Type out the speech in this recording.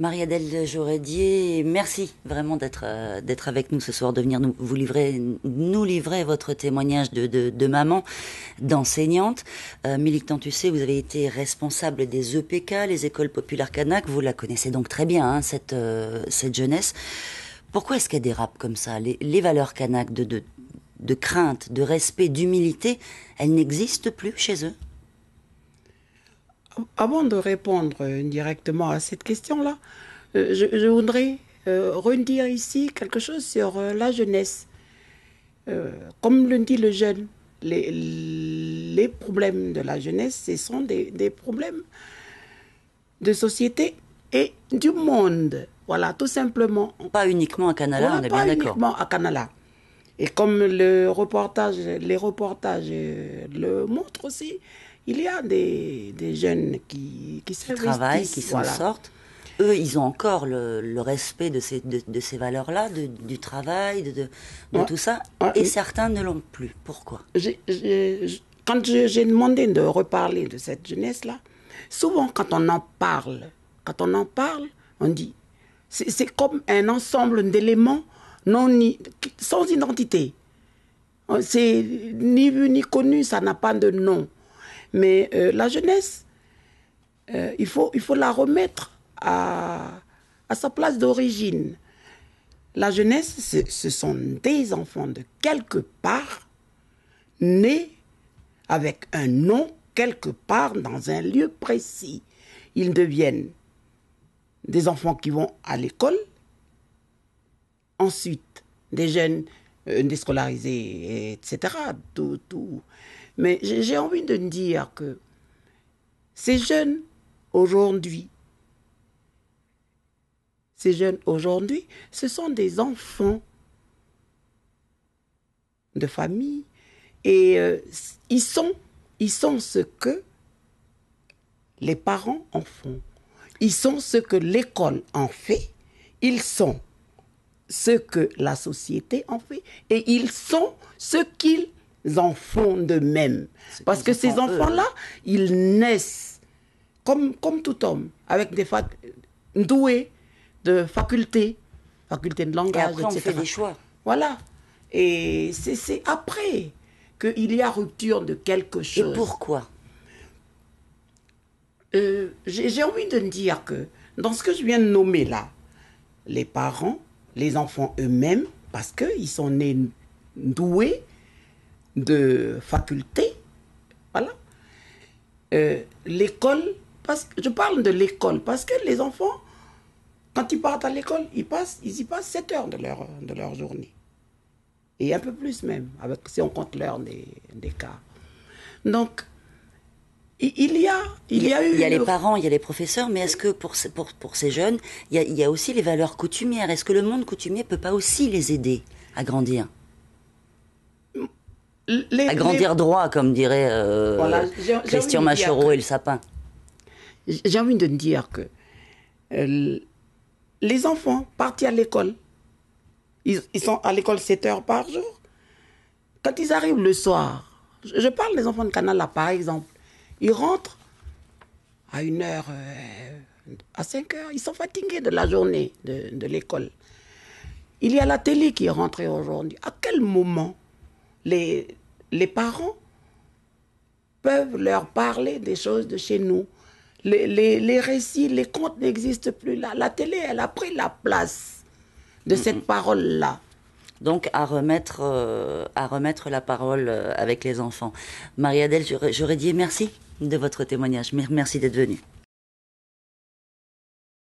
Marie-Adèle Joredier, merci vraiment d'être avec nous ce soir, de venir nous livrer votre témoignage de maman, d'enseignante. Milik Tantussé, vous avez été responsable des EPK, les écoles populaires kanak. Vous la connaissez donc très bien, hein, cette jeunesse. Pourquoi est-ce qu'elle dérape comme ça? Les valeurs kanak de crainte, de respect, d'humilité, elles n'existent plus chez eux? Avant de répondre directement à cette question-là, je voudrais redire ici quelque chose sur la jeunesse. Comme le dit le jeune, les problèmes de la jeunesse, ce sont des problèmes de société et du monde. Voilà, tout simplement. Pas uniquement à Canala, on est bien d'accord. Pas uniquement à Canala. Et comme les reportages le montrent aussi, il y a des jeunes qui travaillent, qui s'en sortent. Eux, ils ont encore le respect de ces valeurs-là, du travail, de tout ça. Et certains ne l'ont plus. Pourquoi? Quand j'ai demandé de reparler de cette jeunesse-là, souvent quand on en parle, on dit, c'est comme un ensemble d'éléments sans identité. C'est ni vu ni connu, ça n'a pas de nom. Mais la jeunesse, il faut la remettre à sa place d'origine. La jeunesse, ce sont des enfants de quelque part, nés avec un nom quelque part dans un lieu précis. Ils deviennent des enfants qui vont à l'école, ensuite des jeunes déscolarisés, etc. Tout. Mais j'ai envie de dire que ces jeunes aujourd'hui, ce sont des enfants de famille et ils sont ce que les parents en font. Ils sont ce que l'école en fait. Ils sont ce que la société en fait. Et ils sont ce qu'ils en font d'eux-mêmes. Parce que ces enfants-là, ils naissent comme tout homme, avec des doués de facultés de langage, et après, on fait des choix. Voilà. Et c'est après qu'il y a rupture de quelque chose. Et pourquoi? J'ai envie de dire que dans ce que je viens de nommer là, les parents, les enfants eux-mêmes, parce qu'ils sont nés doués de facultés, voilà. L'école, je parle de l'école parce que les enfants, quand ils partent à l'école, ils y passent 7 heures de leur journée. Et un peu plus même, si on compte l'heure des cas. Donc, il y a les parents, il y a les professeurs, mais est-ce que pour ces jeunes, il y a aussi les valeurs coutumières? Est-ce que le monde coutumier ne peut pas aussi les aider à grandir? À grandir droit, comme dirait voilà, Christian Machereau et le sapin. J'ai envie de dire que les enfants partent à l'école. Ils sont à l'école 7 heures par jour. Quand ils arrivent le soir, je parle des enfants de Canala par exemple, ils rentrent à 1 heure, à 5 heures, ils sont fatigués de la journée de l'école. Il y a la télé qui est rentrée aujourd'hui. À quel moment les parents peuvent leur parler des choses de chez nous? Les récits, les contes n'existent plus là. La télé, elle a pris la place de cette parole-là. Donc à remettre la parole avec les enfants. Marie-Adèle Joredier, merci de votre témoignage. Merci d'être venue.